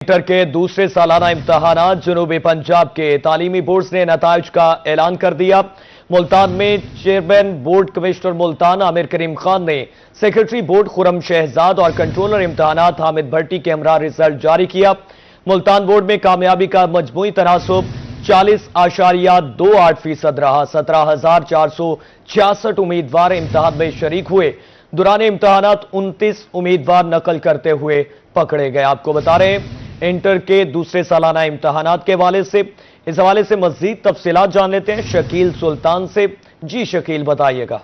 Inter के दूसरे सालाना इम्तहानात जनूबी पंजाब के तालीमी बोर्ड ने नताइज का ऐलान कर दिया। मुल्तान में chairman board commissioner Multan Aamir Karim Khan ने सेक्रेटरी बोर्ड खुरम शहजाद और कंट्रोलर इम्तहानात हामिद भट्टी के हमरा रिजल्ट जारी किया। मुल्तान बोर्ड में कामयाबी का मजमूई तनासुब 40.28% रहा। 17,466 उम्मीदवार इम्तहान में शरीक हुए। दौरान इम्तहानात 29 उम्मीदवार नकल करते हुए पकड़े गए। आपको बता रहे हैं इंटर के दूसरे सालाना इम्तहानात के इस हवाले से मजीद तफसीलात जान लेते हैं शकील सुल्तान से। जी शकील, बताइएगा।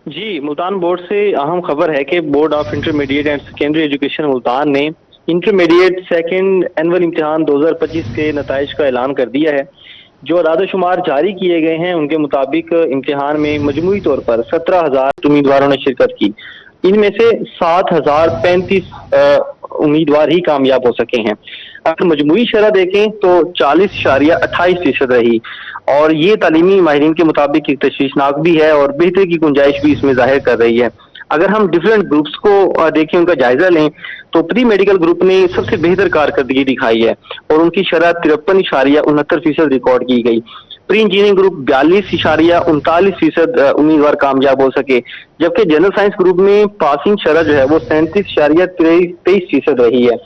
जी, मुल्तान बोर्ड से अहम खबर है कि board of intermediate and secondary education Multan ने इंटरमीडिएट सेकेंड एनुअल इम्तिहान 2025 के नताइज का ऐलान कर दिया है। जो अदाद-ओ-शुमार जारी किए गए हैं उनके मुताबिक इम्तिहान में मजमूई तौर पर 17,000 उम्मीदवारों ने शिरकत की। इनमें से 7,035 उम्मीदवार ही कामयाब हो सके हैं। अगर मजमूई शरह देखें तो 40.28% रही और ये तालीमी माहिरीन के मुताबिक एक तशवीशनाक भी है और बेहतरी की गुंजाइश भी इसमें जाहिर कर रही है। अगर हम डिफरेंट ग्रुप्स को देखें, उनका जायजा लें तो प्री मेडिकल ग्रुप ने सबसे बेहतर कारकर्दगी दिखाई है और उनकी शरह 53.69% रिकॉर्ड की गई। प्री इंजीनियरिंग ग्रुप 42.39% उम्मीदवार कामयाब हो सके, जबकि जनरल साइंस ग्रुप में पासिंग शरह जो है वो 37.23% रही है।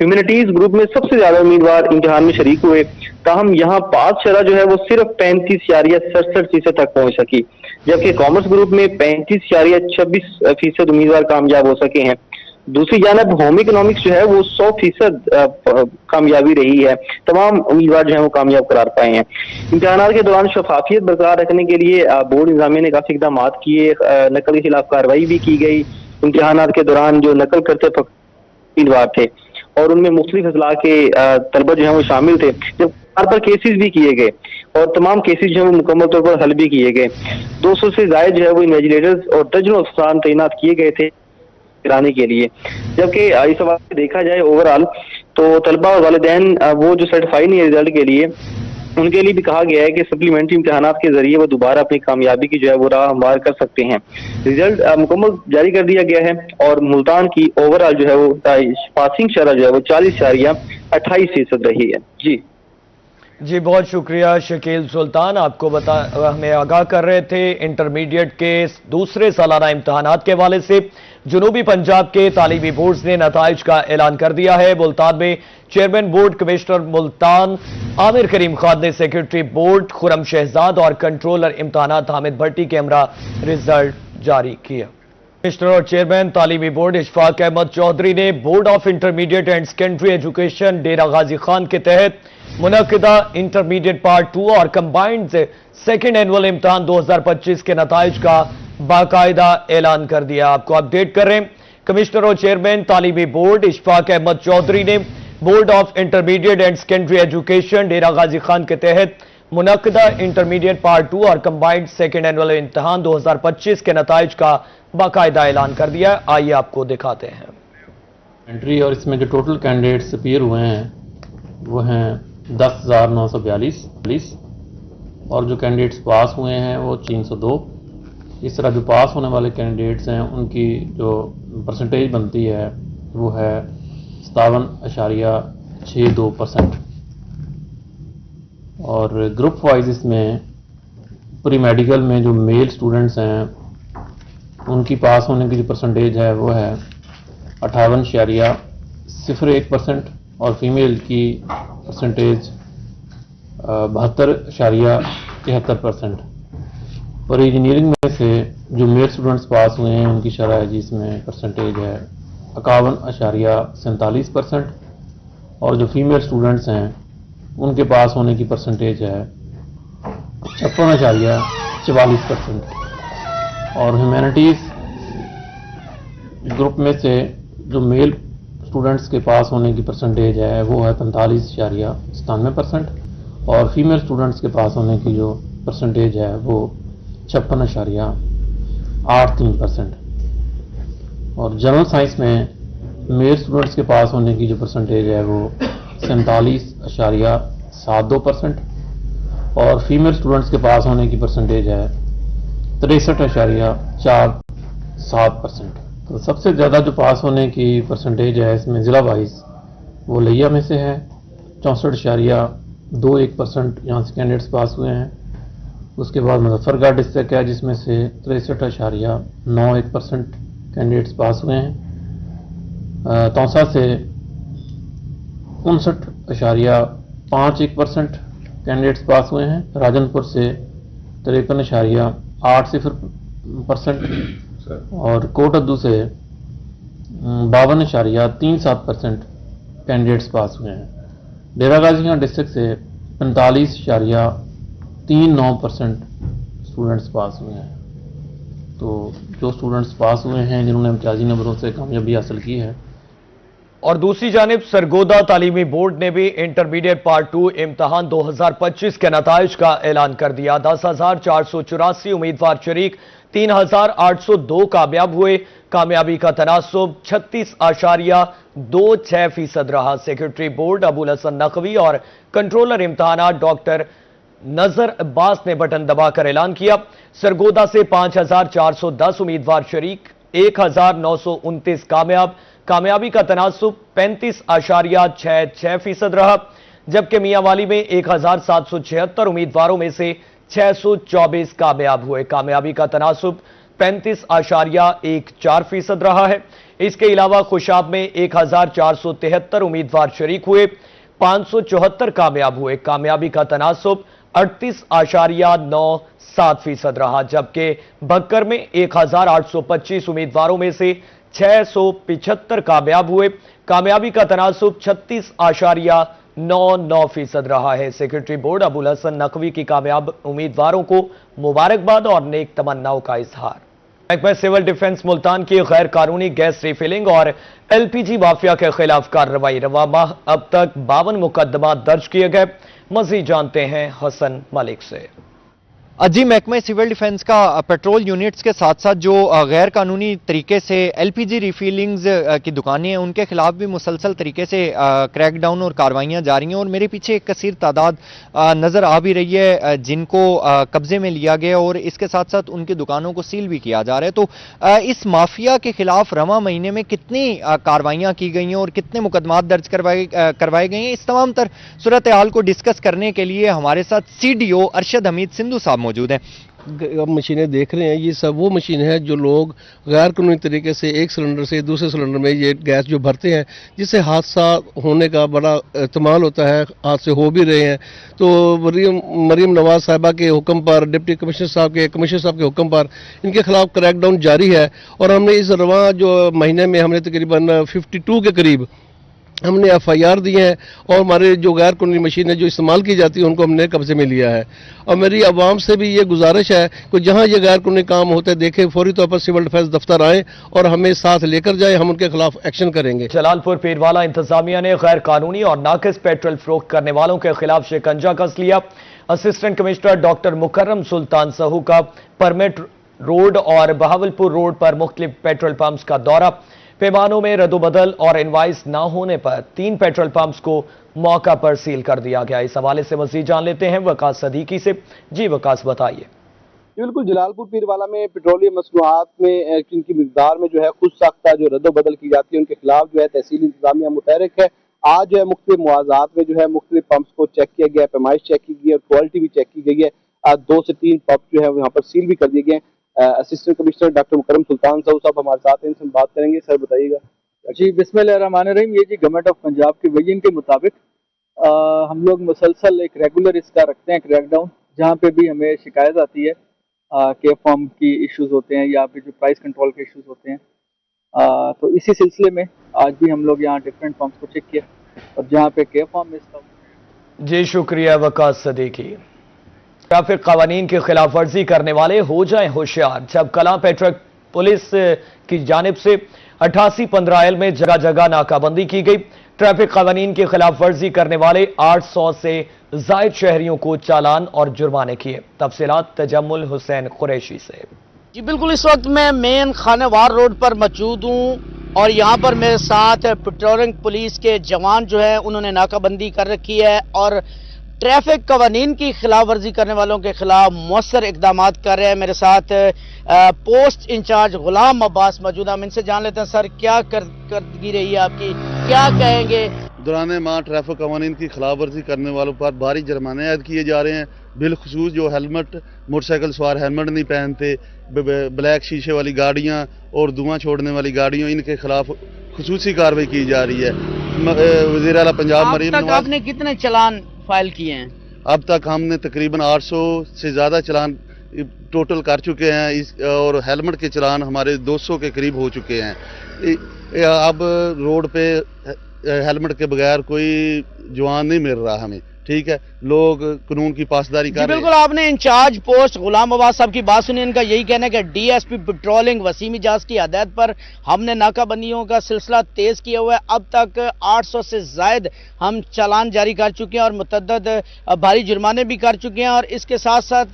ह्यूमैनिटीज ग्रुप में सबसे ज्यादा उम्मीदवार इम्तिहान में शरीक हुए, ताहम यहाँ पास शरह जो है वो सिर्फ 35.67% तक पहुंच सकी, जबकि कॉमर्स ग्रुप में 35.26% उम्मीदवार कामयाब हो सके हैं। दूसरी जानब होम इकोनॉमिक्स जो है वो 100% कामयाबी रही है। तमाम उम्मीदवार जो है वो कामयाब करार पाए हैं। इम्तिहानात के दौरान शफाफियत बरकरार रखने के लिए बोर्ड इंतजामिया ने काफी इकदाम किए। नकल के खिलाफ कार्रवाई भी की गई। इम्तिहानात के दौरान जो नकल करते उम्मीदवार थे और उनमें मुख्तलिफ अजला के तलबा जो है वो शामिल थे, जब पर केसेस भी किए गए और तमाम केसेस जो है वो मुकम्मल तौर पर हल भी किए गए। 200 से ज्यादा जो है वो इन्वेजिलेटर्स और दर्जनों अफसरान तैनात किए गए थे कराने के लिए। जबकि इस सवाल से देखा जाए ओवरऑल तो तलबा और वालिदैन वो जो सर्टिफाई नहीं है रिजल्ट के लिए, उनके लिए भी कहा गया है कि सप्लीमेंट्री इम्तिहानात के जरिए वो दोबारा अपनी कामयाबी की जो है वो राह हमवार कर सकते हैं। रिजल्ट मुकम्मल जारी कर दिया गया है और मुल्तान की ओवरऑल जो है वो पासिंग शरह जो है वो 40.28% रही है। जी बहुत शुक्रिया शकील सुल्तान, आपको हमें आगाह कर रहे थे इंटरमीडिएट के दूसरे सालाना इम्तहानात के हवाले से। जनूबी पंजाब के तालीमी बोर्ड ने नताइज का ऐलान कर दिया है। मुल्तान में chairman board commissioner Multan Aamir Karim Khan ने सेक्रेटरी बोर्ड खुरम शहजाद और कंट्रोलर इम्तहानात हामिद भट्टी के हमरा रिजल्ट जारी किया। कमिश्नर और चेयरमैन तालीमी बोर्ड इशफाक अहमद चौधरी ने board of intermediate and secondary education Dera Ghazi Khan के तहत मुनक्किदा इंटरमीडिएट पार्ट 2 और कंबाइंड सेकेंड एनुअल इम्तिहान 2025 के नताइज का बाकायदा ऐलान कर दिया। आपको अपडेट कर रहे हैं कमिश्नर और चेयरमैन तालीमी बोर्ड इशफाक अहमद चौधरी ने board of intermediate and secondary education Dera Ghazi Khan के तहत मुनक्किदा इंटरमीडिएट पार्ट 2 और कंबाइंड सेकेंड एनुअल इम्तिहान 2025 के नताइज का बाकायदा ऐलान कर दिया। आइए आपको दिखाते हैं। एंट्री और इसमें जो टोटल कैंडिडेट्स अपीयर हुए हैं वो हैं 10,942 और जो कैंडिडेट्स पास हुए हैं वो 302। इस तरह जो पास होने वाले कैंडिडेट्स हैं उनकी जो परसेंटेज बनती है वो है 57.62%। और ग्रुप वाइज इसमें प्री मेडिकल में जो मेल स्टूडेंट्स हैं उनकी पास होने की जो परसेंटेज है वो है 58.01% और फीमेल की परसेंटेज 72.73%। और इंजीनियरिंग में से जो मेल स्टूडेंट्स पास हुए हैं उनकी शरह है जिसमें परसेंटेज है 51.47% और जो फीमेल स्टूडेंट्स हैं उनके पास होने की परसेंटेज है 56.44%। और ह्यूमैनिटीज़ ग्रुप में से जो मेल स्टूडेंट्स के पास होने की परसेंटेज है वो है 45.97% और फीमेल स्टूडेंट्स के पास होने की जो परसेंटेज है वो 56.83%। और जनरल साइंस में मेल स्टूडेंट्स के पास होने की जो परसेंटेज है वो 47.72% और फीमेल स्टूडेंट्स के पास होने की परसेंटेज है 63.47%। तो सबसे ज़्यादा जो पास होने की परसेंटेज है इसमें ज़िला वाइज وہ لیا میں سے ہے، 64.21% یہاں سے کینڈیڈیٹس پاس ہوئے ہیں۔ اس کے بعد مظفر گڑھ ڈسٹرکٹ ہے جس میں سے 63.91% کینڈیڈیٹس پاس ہوئے ہیں۔ توسا سے 59.51% کینڈیڈیٹس پاس ہوئے ہیں۔ راجن پور سے 53.80% اور کوٹ ادو سے 52.37% کینڈیڈیٹس پاس ہوئے ہیں۔ ڈیرہ غازی خان ڈسٹرکٹ سے 45.39% اسٹوڈنٹس پاس ہوئے ہیں۔ تو جو اسٹوڈنٹس پاس ہوئے ہیں جنہوں نے امتیازی نمبروں سے کامیابی حاصل کی ہے۔ اور دوسری جانب سرگودا تعلیمی بورڈ نے بھی انٹرمیڈیٹ پارٹ 2 امتحان 2025 کے نتائج کا اعلان کر دیا۔ 10,484 امیدوار شریک، 3,802 کامیاب ہوئے۔ کامیابی کا تناسب 36.26% رہا۔ سیکرٹری بورڈ ابوالحسن نقوی اور کنٹرولر امتحانات ڈاکٹر نظر عباس نے بٹن دبا کر اعلان کیا۔ سرگودا سے 5,410 امیدوار شریک، 1,929 کامیاب۔ کامیابی کا تناسب 35.66% رہا، جبکہ میاں والی میں 1,776 امیدواروں میں سے 624 کامیاب ہوئے۔ کامیابی کا تناسب 35.14% رہا ہے۔ اس کے علاوہ خوشاب میں 1,473 امیدوار شریک ہوئے، 574 کامیاب ہوئے۔ کامیابی کا تناسب 38.97% رہا، جبکہ بھکر میں 1,825 امیدواروں میں سے 675 کامیاب ہوئے۔ کامیابی کا تناسب 36.99% رہا ہے۔ سیکرٹری بورڈ ابوالحسن نقوی کی کامیاب امیدواروں کو مبارکباد اور نیک تمناؤں کا اظہار۔ محکمہ سول ڈیفنس ملتان کی غیر قانونی گیس ریفلنگ اور LPG مافیا کے خلاف کارروائی۔ رواں ماہ اب تک 52 مقدمات درج کیے گئے۔ مزید جانتے ہیں حسن ملک سے۔ جی، محکمہ سول ڈیفنس کا پیٹرول یونٹس کے ساتھ ساتھ جو غیر قانونی طریقے سے LPG ریفیلنگز کی دکانیں ہیں ان کے خلاف بھی مسلسل طریقے سے کریک ڈاؤن اور کاروائیاں جاری ہیں، اور میرے پیچھے ایک کثیر تعداد نظر آ بھی رہی ہے جن کو قبضے میں لیا گیا اور اس کے ساتھ ساتھ ان کی دکانوں کو سیل بھی کیا جا رہا ہے۔ تو اس مافیا کے خلاف رواں مہینے میں کتنی کاروائیاں کی گئی ہیں اور کتنے مقدمات درج کروائے گئے ہیں، اس تمام تر صورتحال کو ڈسکس کرنے کے لیے ہمارے ساتھ CDO ارشد حمید سندھو صاحب موجود ہیں۔ مشینیں دیکھ رہے ہیں، یہ سب وہ مشین ہے جو لوگ غیر قانونی طریقے سے ایک سلنڈر سے دوسرے سلنڈر میں یہ گیس جو بھرتے ہیں، جس سے حادثہ ہونے کا بڑا احتمال ہوتا ہے، حادثے ہو بھی رہے ہیں۔ تو مریم نواز صاحبہ کے حکم پر، ڈپٹی کمشنر صاحب کے حکم پر ان کے خلاف کریک ڈاؤن جاری ہے، اور ہم نے اس رواں جو مہینے میں ہم نے تقریباً 52 کے قریب ہم نے FIR دی ہیں، اور ہمارے جو غیر قانونی مشینیں جو استعمال کی جاتی ہیں ان کو ہم نے قبضے میں لیا ہے۔ اور میری عوام سے بھی یہ گزارش ہے کہ جہاں یہ غیر قانونی کام ہوتے دیکھیں فوری طور پر سول ڈیفنس دفتر آئیں اور ہمیں ساتھ لے کر جائیں، ہم ان کے خلاف ایکشن کریں گے۔ جلال پور پیروالا انتظامیہ نے غیر قانونی اور ناقص پیٹرول فروخت کرنے والوں کے خلاف شکنجہ کس لیا۔ اسسٹنٹ کمشنر ڈاکٹر مکرم سلطان سہو کا پرمٹ روڈ اور بہاولپور روڈ پر مختلف پیٹرول پمپس کا دورہ۔ پیمانوں میں رد و بدل اور انوائس نہ ہونے پر 3 پیٹرول پمپس کو موقع پر سیل کر دیا گیا۔ اس حوالے سے مزید جان لیتے ہیں وقاص صدیقی سے۔ جی وقاص بتائیے۔ بالکل، جلال پور پیروالا میں پیٹرولیم مصنوعات میں ان کی مقدار میں جو ہے خود ساختہ جو رد و بدل کی جاتی ہے ان کے خلاف جو ہے تحصیلی انتظامیہ متحرک ہے۔ آج جو ہے مختلف مواضعات میں جو ہے مختلف پمپس کو چیک کیا گیا، پیمائش چیک کی گئی ہے اور کوالٹی بھی چیک کی گئی ہے۔ 2 سے 3 پمپ جو ہے یہاں پر سیل بھی کر دیے گئے ہیں۔ اسسٹنٹ کمشنر ڈاکٹر مکرم سلطان صاحب ہمارے ساتھ ہیں، ان سے بات کریں گے۔ سر بتائیے گا۔ جی بسم اللہ الرحمن الرحیم۔ یہ جی گورنمنٹ آف پنجاب کے ویژن کے مطابق ہم لوگ مسلسل ایک ریگولر اس کا رکھتے ہیں کریک ڈاؤن، جہاں پہ بھی ہمیں شکایت آتی ہے کہ فارم کی ایشوز ہوتے ہیں یا پھر جو پرائس کنٹرول کے ایشوز ہوتے ہیں، تو اسی سلسلے میں آج بھی ہم لوگ یہاں ڈفرینٹ فارمز کو چیک کیا اور جہاں پہ کے فارم میں اس کا۔ جی شکریہ وقاص صدیقی۔ ٹریفک قوانین کی خلاف ورزی کرنے والے ہو جائیں ہوشیار۔ جب کلاں پیٹرک پولیس کی جانب سے 8815L میں جگہ جگہ ناکہ بندی کی گئی۔ ٹریفک قوانین کی خلاف ورزی کرنے والے 800 سے زائد شہریوں کو چالان اور جرمانے کیے۔ تفصیلات تجمل حسین قریشی سے۔ جی بالکل، اس وقت میں مین خانہ وار روڈ پر موجود ہوں اور یہاں پر میرے ساتھ پیٹرولنگ پولیس کے جوان جو ہے انہوں نے ناکہ بندی کر رکھی ہے اور ट्रैफिक कवानीन की खिलाफ वर्जी करने वालों के खिलाफ मौसर इकदामात कर रहे हैं। मेरे साथ पोस्ट इंचार्ज गुलाम अब्बास मौजूद हैं, हम इनसे जान लेते हैं सर क्या करदगी रही है आपकी, क्या कहेंगे? दौरान माह ट्रैफिक कवानीन की खिलाफ वर्जी करने वालों पर भारी जुर्माने आयद किए जा रहे हैं। बिलखसूस जो हेलमेट, मोटरसाइकिल सवार हेलमेट नहीं पहनते, ब्लैक शीशे वाली गाड़ियां और धुआं छोड़ने वाली गाड़ियों, इनके खिलाफ खुसूसी कार्रवाई की जा रही है। वज़ीर आला पंजाब मरीम नवाज, आपने कितने चलान फाइल किए हैं? अब तक हमने तकरीबन 800 से ज़्यादा चलान टोटल कर चुके हैं और हेलमेट के चलान हमारे 200 के करीब हो चुके हैं। अब रोड पे हेलमेट के बगैर कोई जवान नहीं मिल रहा हमें, ठीक है, लोग कानून की पासदारी कर रहे हैं। बिल्कुल, आपने इंचार्ज पोस्ट गुलाम अब्बास साहब की बात सुनी। इनका यही कहना है कि डीएसपी पेट्रोलिंग वसीम इजाज की हदायत पर हमने नाकाबंदियों का सिलसिला तेज किया हुआ है। अब तक 800 से जायद हम चालान जारी कर चुके हैं और मुतअद्दिद भारी जुर्माने भी कर चुके हैं। और इसके साथ साथ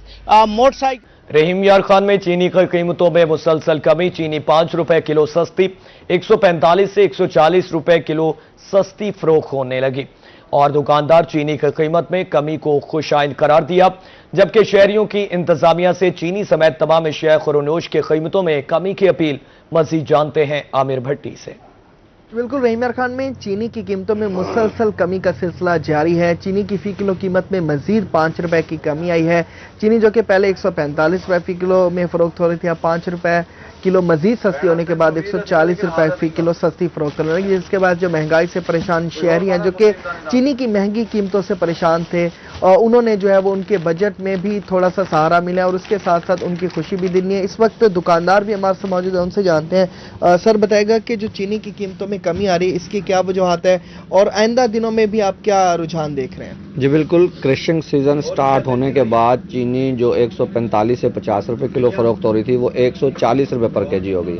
मोटरसाइकिल रहीम यार खान में चीनी की कीमतों में मुसलसल कमी, चीनी 5 रुपए किलो सस्ती 145 से 140 रुपए किलो सस्ती फरोख्त होने लगी और दुकानदार चीनी की कीमत में कमी को खुशाइंद करार दिया, जबकि शहरियों की इंतजामिया से चीनी समेत तमाम अशिया खुरोनोश की कीमतों में कमी की अपील। मजीद जानते हैं आमिर भट्टी से। बिल्कुल, रहीम यार खान में चीनी की कीमतों में मुसलसल कमी का सिलसिला जारी है। चीनी की फी किलो कीमत में मजीद 5 रुपए की कमी आई है। चीनी जो कि पहले 145 रुपए फी किलो में फरोख्त हो रही थी, अब 5 रुपए किलो मजीद सस्ती होने के बाद 140 रुपए फी किलो सस्ती फरोख्त होने लगी, जिसके बाद जो महंगाई से परेशान शहरी हैं जो कि चीनी की महंगी कीमतों से परेशान थे, और उन्होंने जो है वो उनके बजट में भी थोड़ा सा सहारा मिला और उसके साथ साथ उनकी खुशी भी दिलनी है। इस वक्त दुकानदार भी हमारे साथ मौजूद है, उनसे जानते हैं। सर बताएगा कि जो चीनी की कीमतों में कमी आ रही है, इसकी क्या वजूहत है और आइंदा दिनों में भी आप क्या रुझान देख रहे हैं? जी बिल्कुल, क्रशिंग सीजन स्टार्ट होने के बाद चीनी जो 145 से 50 रुपए किलो फरोख्त हो रही थी वो 140 रुपए पर केजी हो गई।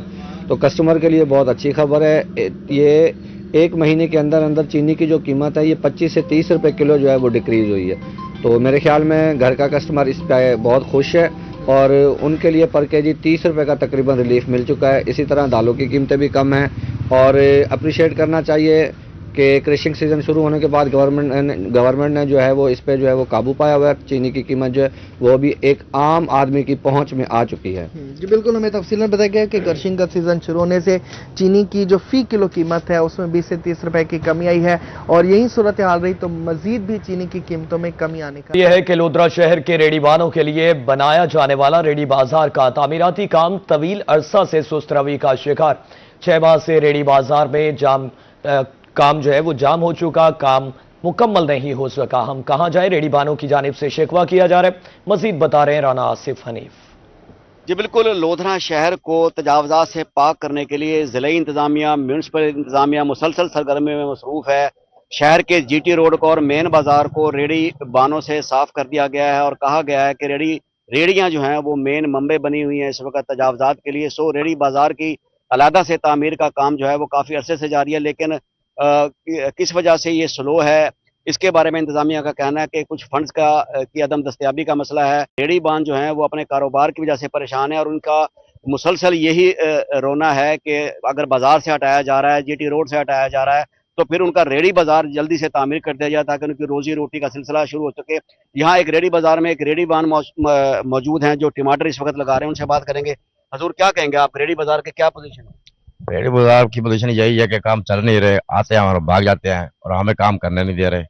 तो कस्टमर के लिए बहुत अच्छी खबर है। ये एक महीने के अंदर अंदर चीनी की जो कीमत है ये 25 से 30 रुपए किलो जो है वो डिक्रीज हुई है। तो मेरे ख्याल में घर का कस्टमर इस पर बहुत खुश है और उनके लिए पर केजी 30 रुपए का तकरीबन रिलीफ मिल चुका है। इसी तरह दालों की कीमतें भी कम हैं और अप्रिशिएट करना चाहिए कि क्रशिंग सीजन शुरू होने के बाद गवर्नमेंट ने जो है वो इस पे जो है वो काबू पाया हुआ है। चीनी की कीमत जो है वो भी एक आम आदमी की पहुंच में आ चुकी है। जी बिल्कुल, हमें तफसीलन बताया गया कि क्रशिंग का सीजन शुरू होने से चीनी की जो फी किलो कीमत है उसमें 20 से 30 रुपए की कमी आई है और यही सूरत हाल रही तो मजीद भी चीनी की कीमतों में कमी आने का यह है कि लोधरा शहर के रेडीवानों के लिए बनाया जाने वाला रेडी बाजार का तामीराती काम तवील अरसा से सुस्त रवि का शिकार। 6 माह से रेडी बाजार में काम जो है वो जाम हो चुका, काम मुकम्मल नहीं हो सका। हम कहां जाए, रेडी बानों की जानिब से शिकवा किया जा रहा है। मजीद बता रहे हैं राना आसिफ हनीफ। जी बिल्कुल, लोधरा शहर को तजावजात से पाक करने के लिए ज़िले इंतजामिया, म्यूनसिपल इंतजामिया मुसलसल सरगर्मी में मसरूफ़ है। शहर के जीटी रोड को और मेन बाजार को रेडी बानों से साफ कर दिया गया है और कहा गया है कि रेडियां जो हैं वो मेन मंबे बनी हुई हैं इस वक्त तजावजात के लिए। सो रेडी बाजार की अलहदा से तामीर का काम जो है वो काफ़ी अरसे से जारी है, लेकिन किस वजह से ये स्लो है, इसके बारे में इंतजामिया का कहना है कि कुछ फंड्स की अदम दस्तयाबी का मसला है। रेडी बान जो हैं वो अपने कारोबार की वजह से परेशान है और उनका मुसलसल यही रोना है कि अगर बाजार से हटाया जा रहा है, जीटी रोड से हटाया जा रहा है, तो फिर उनका रेडी बाजार जल्दी से तामीर कर दिया जाए ताकि उनकी रोजी रोटी का सिलसिला शुरू हो सके। यहाँ एक रेडी बाजार में एक रेडी बान मौजूद हैं जो टमाटर इस वक्त लगा रहे हैं, उनसे बात करेंगे। हजूर क्या कहेंगे आप, रेडी बाजार के क्या पोजीशन है? रेडी बाजार की पोजीशन यही है कि काम चल नहीं रहे, आते हैं और भाग जाते हैं और हमें काम करने नहीं दे रहे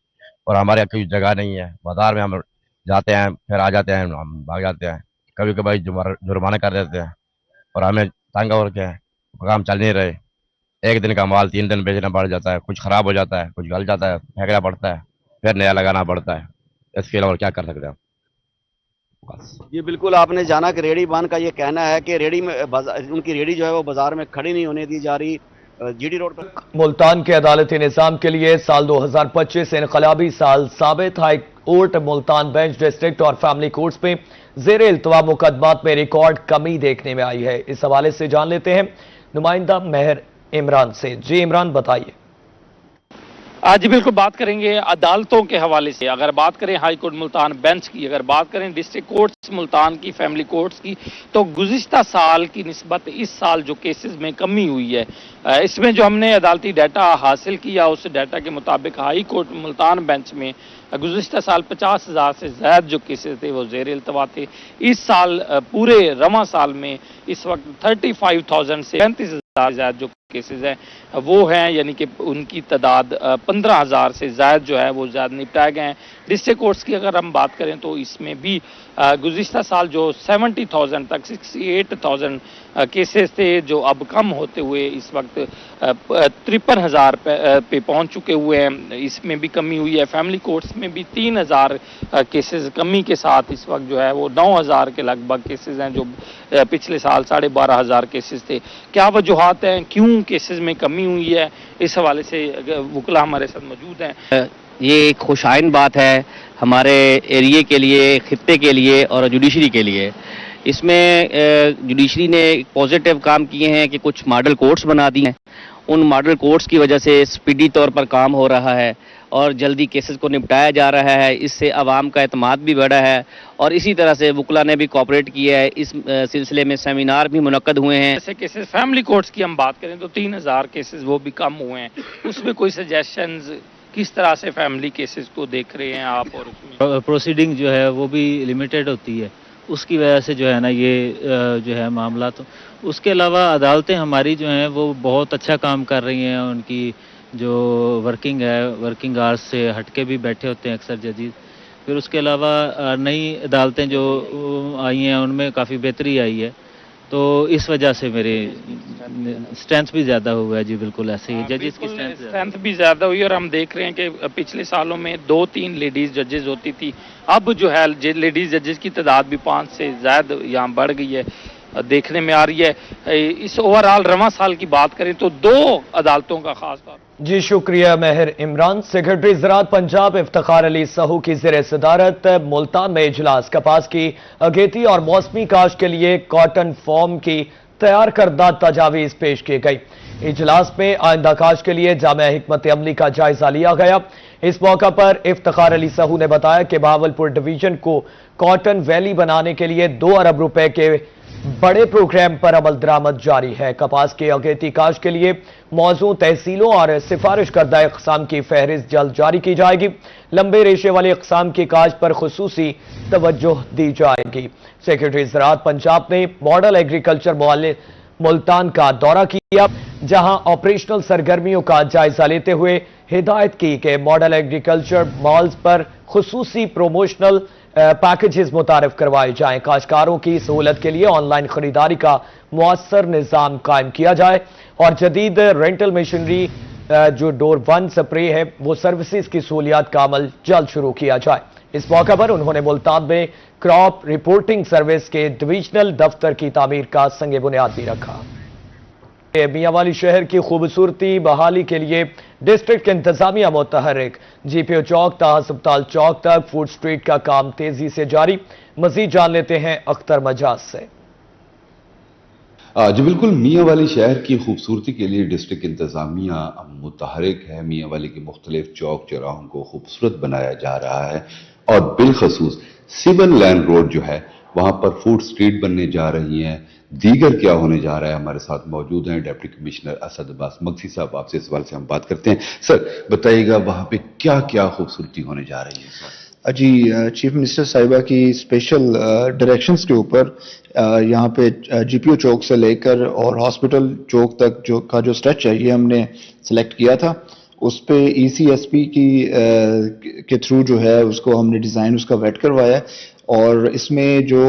और हमारे कोई जगह नहीं है। बाजार में हम जाते हैं फिर आ जाते हैं, हम भाग जाते हैं, कभी कभी जुर्माने कर देते हैं और हमें तंग और के काम चल नहीं रहे। एक दिन का माल 3 दिन बेचना पड़ जाता है, कुछ खराब हो जाता है, कुछ गल जाता है, फेंकना पड़ता है, फिर नया लगाना पड़ता है। इसके अलावा क्या कर सकते हैं? ये बिल्कुल, आपने जाना कि रेडी बान का ये कहना है कि उनकी रेडी जो है वो बाजार में खड़ी नहीं होने दी जा रही जीडी रोड पर। मुल्तान के अदालती निज़ाम के लिए साल 2025 इनकलाबी साल साबित। High court, Multan bench, district और फैमिली कोर्ट्स में ज़ेर इल्तवा मुकदमात में रिकॉर्ड कमी देखने में आई है। इस हवाले से जान लेते हैं नुमाइंदा मेहर इमरान से। जी इमरान, बताइए। आज बिल्कुल बात करेंगे अदालतों के हवाले से। अगर बात करें हाई कोर्ट मुल्तान बेंच की, अगर बात करें डिस्ट्रिक्ट कोर्ट्स मुल्तान की, फैमिली कोर्ट्स की, तो गुज़िश्ता साल की निस्बत इस साल जो केसेस में कमी हुई है, इसमें जो हमने अदालती डाटा हासिल किया उस डाटा के मुताबिक हाई कोर्ट मुल्तान बेंच में गुज़िश्ता साल 50,000 से ज़्यादा जो केसेस थे वो ज़ेर इल्तवा थे। इस साल पूरे रवां साल में इस वक्त 35,000 से 35,000 ज़्यादा जो केसेस हैं वो हैं, यानी कि उनकी तादाद 15,000 से ज़्यादा जो है वो ज़्यादा निपटाए गए हैं। डिस्ट्रिक्ट कोर्ट्स की अगर हम बात करें तो इसमें भी गुज़िश्ता साल जो 70,000 तक 68,000 केसेस थे जो अब कम होते हुए इस वक्त 53,000 पे पहुंच चुके हुए हैं, इसमें भी कमी हुई है। फैमिली कोर्ट्स में भी 3,000 केसेस कमी के साथ इस वक्त जो है वो 9,000 के लगभग केसेस हैं जो पिछले साल 12,500 केसेस थे। क्या वजूहात हैं, क्यों केसेस में कमी हुई है, इस हवाले से वकला हमारे साथ मौजूद हैं। ये एक खुशाइन बात है हमारे एरिए के लिए, खित्ते के लिए और जुडिशरी के लिए। इसमें जुडिशरी ने एक पॉजिटिव काम किए हैं कि कुछ मॉडल कोर्ट्स बना दिए हैं। उन मॉडल कोर्ट्स की वजह से स्पीडी तौर पर काम हो रहा है और जल्दी केसेस को निपटाया जा रहा है। इससे आवाम का एतमाद भी बढ़ा है और इसी तरह से वकला ने भी कोऑपरेट किया है। इस सिलसिले में सेमिनार भी मुनक्कद हुए हैं। ऐसे केसेस फैमिली कोर्ट्स की हम बात करें तो 3,000 केसेस वो भी कम हुए हैं। उसमें कोई सजेशंस, किस तरह से फैमिली केसेस को देख रहे हैं आप? और उसमें प्रोसीडिंग जो है वो भी लिमिटेड होती है, उसकी वजह से जो है ना ये जो है मामला। तो उसके अलावा अदालतें हमारी जो हैं वो बहुत अच्छा काम कर रही हैं। उनकी जो वर्किंग है, वर्किंग आवर्स से हटके भी बैठे होते हैं अक्सर जजेस। फिर उसके अलावा नई अदालतें जो आई हैं उनमें काफ़ी बेहतरी आई है, तो इस वजह से मेरे स्ट्रेंथ भी ज़्यादा हुआ है। जी बिल्कुल ऐसे ही जजेस की स्ट्रेंथ भी ज़्यादा हुई और हम देख रहे हैं कि पिछले सालों में 2-3 लेडीज़ जजेस होती थी, अब जो है लेडीज़ जजेस की तादाद भी 5 से ज़्यादा यहाँ बढ़ गई है, देखने में आ रही है। इस ओवरऑल रवां साल की बात करें तो 2 अदालतों का खास तौर। जी शुक्रिया महर इमरान। सेक्रेटरी ज़राअत पंजाब इफ्तिखार अली सहू की ज़ेर सदारत मुल्तान में इजलास। कपास की अगेती और मौसमी काश्त के लिए कॉटन फॉर्म की तैयार करदा तजावीज़ पेश की गई। इजलास में आइंदा काश्त के लिए जामे हिकमत अमली का जायजा लिया गया। इस मौका पर इफ्तिखार अली सहू ने बताया कि बहावलपुर डिवीजन को कॉटन वैली बनाने के लिए 2 अरब रुपए के बड़े प्रोग्राम पर अमल दरामद जारी है। कपास के अगेती काश्त के लिए मौजूद तहसीलों और सिफारिश करदा इक़साम की फहरिस्त जल्द जारी की जाएगी। लंबे रेशे वाले इक़साम की काश्त पर खुसूसी तवज्जो दी जाएगी। सेक्रेटरी ज़राअत पंजाब ने मॉडल एग्रीकल्चर मुल्तान का दौरा किया, जहां ऑपरेशनल सरगर्मियों का जायजा लेते हुए हिदायत की कि मॉडल एग्रीकल्चर मॉल्स पर खुसूसी प्रोमोशनल पैकेजेस मुतारिफ करवाए जाएं। काश्तकारों की सहूलत के लिए ऑनलाइन खरीदारी का मुअस्सर निज़ाम कायम किया जाए और जदीद रेंटल मशीनरी जो डोर 1 स्प्रे है वो सर्विसेज की सहूलियात का अमल जल्द शुरू किया जाए। इस मौके पर उन्होंने मुल्तान में क्रॉप रिपोर्टिंग सर्विस के डिविजनल दफ्तर की तामीर का संग बुनियाद भी रखा। मियांवाली शहर की खूबसूरती बहाली के लिए डिस्ट्रिक्ट इंतजामिया मुतहर्रिक। जीपीओ चौक ता अस्पताल चौक तक फूड स्ट्रीट का काम तेजी से जारी। मजीद जान लेते हैं अख्तर मजाज से। जी बिल्कुल, मियांवाली शहर की खूबसूरती के लिए डिस्ट्रिक्ट इंतजामिया मुतहर्रिक है। मियांवाली के मुख्तलिफ चौक चौराहों को खूबसूरत बनाया जा रहा है और बिलखसूस सिविल लाइन रोड जो है वहां पर फूड स्ट्रीट बनने जा रही है। दीगर क्या होने जा रहा है, हमारे साथ मौजूद हैं डिप्टी कमिश्नर असद अब्बास मगसी साहब। आपसे इस सवाल से हम बात करते हैं। सर बताइएगा वहां पे क्या क्या खूबसूरती होने जा रही है? सर जी, चीफ मिनिस्टर साहिबा की स्पेशल डायरेक्शंस के ऊपर यहाँ पे जीपीओ चौक से लेकर और हॉस्पिटल चौक तक जो स्ट्रेच है ये हमने सेलेक्ट किया था। उस पे ECSP के थ्रू जो है उसको हमने डिज़ाइन उसका वेट करवाया है और इसमें जो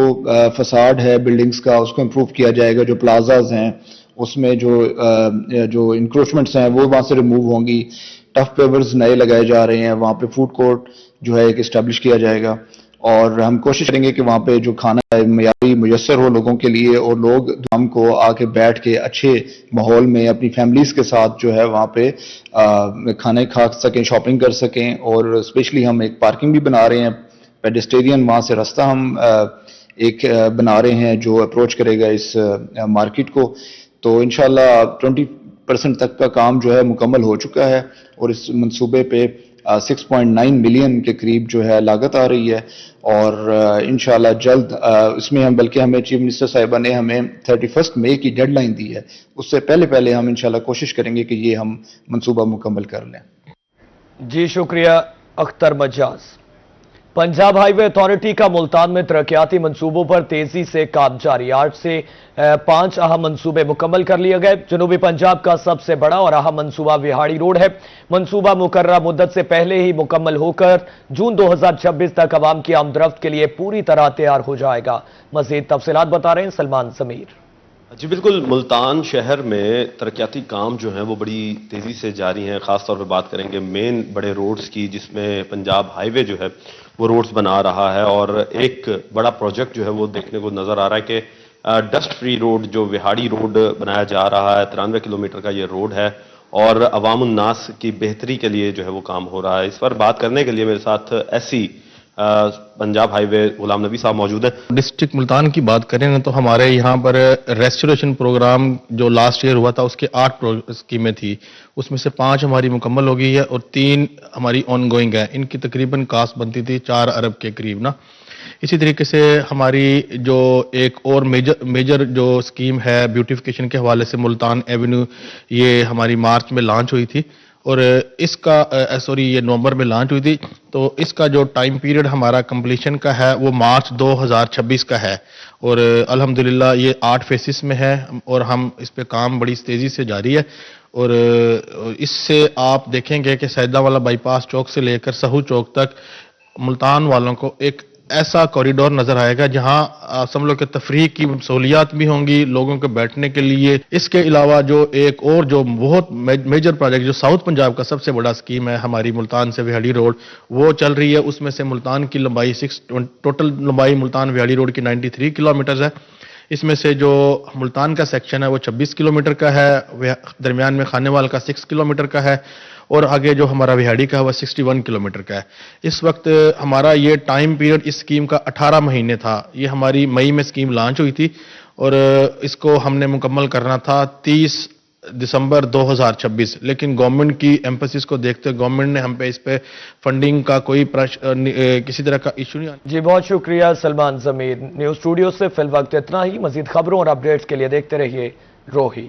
फसाड है बिल्डिंग्स का उसको इम्प्रूव किया जाएगा। जो प्लाजाज हैं उसमें जो इंक्रोचमेंट्स हैं वो वहाँ से रिमूव होंगी। टफ पेवर्स नए लगाए जा रहे हैं। वहाँ पे फूड कोर्ट जो है एक इस्टेब्लिश किया जाएगा और हम कोशिश करेंगे कि वहाँ पे जो खाना है मयारी मुयस्सर हो लोगों के लिए और लोग हमको आके बैठ के अच्छे माहौल में अपनी फैमिलीज के साथ जो है वहाँ पे खाने खा सकें, शॉपिंग कर सकें। और स्पेशली हम एक पार्किंग भी बना रहे हैं, पेडेस्टेरियन वहाँ से रास्ता हम एक बना रहे हैं जो अप्रोच करेगा इस मार्केट को। तो इंशाल्लाह 50% تک کا کام جو ہے مکمل ہو چکا ہے اور اس منصوبے پہ 6.9 ملین کے قریب جو ہے لاگت آ رہی ہے اور انشاءاللہ جلد اس میں ہم بلکہ ہمیں چیف منسٹر صاحبہ نے ہمیں 31 مئی کی ڈیڈ لائن دی ہے، اس سے پہلے ہم انشاءاللہ کوشش کریں گے کہ یہ ہم منصوبہ مکمل کر لیں۔ جی شکریہ اختر مجاز۔ پنجاب ہائی وے اتھارٹی کا ملتان میں ترقیاتی منصوبوں پر تیزی سے کام جاری، 8 سے 5 اہم منصوبے مکمل کر لیے گئے۔ جنوبی پنجاب کا سب سے بڑا اور اہم منصوبہ وہاڑی روڈ ہے۔ منصوبہ مقررہ مدت سے پہلے ہی مکمل ہو کر جون 2026 تک عوام کی آمد و رفت کے لیے پوری طرح تیار ہو جائے گا۔ مزید تفصیلات بتا رہے ہیں سلمان ضمیر۔ جی بالکل، ملتان شہر میں ترقیاتی کام جو ہیں وہ بڑی تیزی سے جاری ہیں۔ خاص طور پہ بات کریں گے مین بڑے روڈز کی، جس میں پنجاب ہائی وے جو ہے وہ روڈز بنا رہا ہے، اور ایک بڑا پروجیکٹ جو ہے وہ دیکھنے کو نظر آ رہا ہے کہ ڈسٹ فری روڈ جو وہاڑی روڈ بنایا جا رہا ہے، 93 کلومیٹر کا یہ روڈ ہے اور عوام الناس کی بہتری کے لیے جو ہے وہ کام ہو رہا ہے۔ اس پر بات کرنے کے لیے میرے ساتھ ایسی پنجاب ہائی وے غلام نبی صاحب موجود ہیں۔ ڈسٹرکٹ ملتان کی بات کریں نا تو ہمارے یہاں پر ریسٹوریشن پروگرام جو لاسٹ ایئر ہوا تھا اس کے 8 اسکیمیں تھی، اس میں سے 5 ہماری مکمل ہو گئی ہے اور 3 ہماری آن گوئنگ ہیں۔ ان کی تقریباً کاسٹ بنتی تھی 4 ارب کے قریب نا۔ اسی طریقے سے ہماری جو ایک اور میجر جو اسکیم ہے بیوٹیفیکیشن کے حوالے سے ملتان ایونیو، یہ ہماری مارچ میں لانچ ہوئی تھی اور اس کا یہ نومبر میں لانچ ہوئی تھی، تو اس کا جو ٹائم پیریڈ ہمارا کمپلیشن کا ہے وہ مارچ 2026 کا ہے اور الحمدللہ یہ 8 فیسز میں ہے اور ہم اس پہ کام بڑی تیزی سے جاری ہے۔ اور اس سے آپ دیکھیں گے کہ سیدہ والا بائی پاس چوک سے لے کر سہو چوک تک ملتان والوں کو ایک ایسا کوریڈور نظر آئے گا جہاں سمجھ لو کہ تفریح کی سہولیات بھی ہوں گی لوگوں کے بیٹھنے کے لیے۔ اس کے علاوہ جو ایک اور جو بہت میجر پروجیکٹ جو ساؤتھ پنجاب کا سب سے بڑا اسکیم ہے ہماری ملتان سے وہاڑی روڈ، وہ چل رہی ہے۔ اس میں سے ملتان کی لمبائی ٹوٹل لمبائی ملتان وہاڑی روڈ کی 93 کلومیٹرز ہے۔ اس میں سے جو ملتان کا سیکشن ہے وہ 26 کلومیٹر کا ہے، درمیان میں خانے وال کا 6 کلومیٹر کا ہے اور آگے جو ہمارا وہاڑی کا ہے وہ 61 کلومیٹر کا ہے۔ اس وقت ہمارا یہ ٹائم پیریڈ اس اسکیم کا 18 مہینے تھا۔ یہ ہماری مئی میں اسکیم لانچ ہوئی تھی اور اس کو ہم نے مکمل کرنا تھا 30 دسمبر 2026، لیکن گورنمنٹ کی ایمفیسس کو دیکھتے گورنمنٹ نے ہم پہ اس پہ فنڈنگ کا کوئی کسی طرح کا ایشو نہیں آنا۔ جی بہت شکریہ سلمان ضمیر۔ نیوز اسٹوڈیو سے فی الوقت اتنا ہی۔ مزید خبروں اور اپڈیٹس کے لیے دیکھتے رہیے روہی۔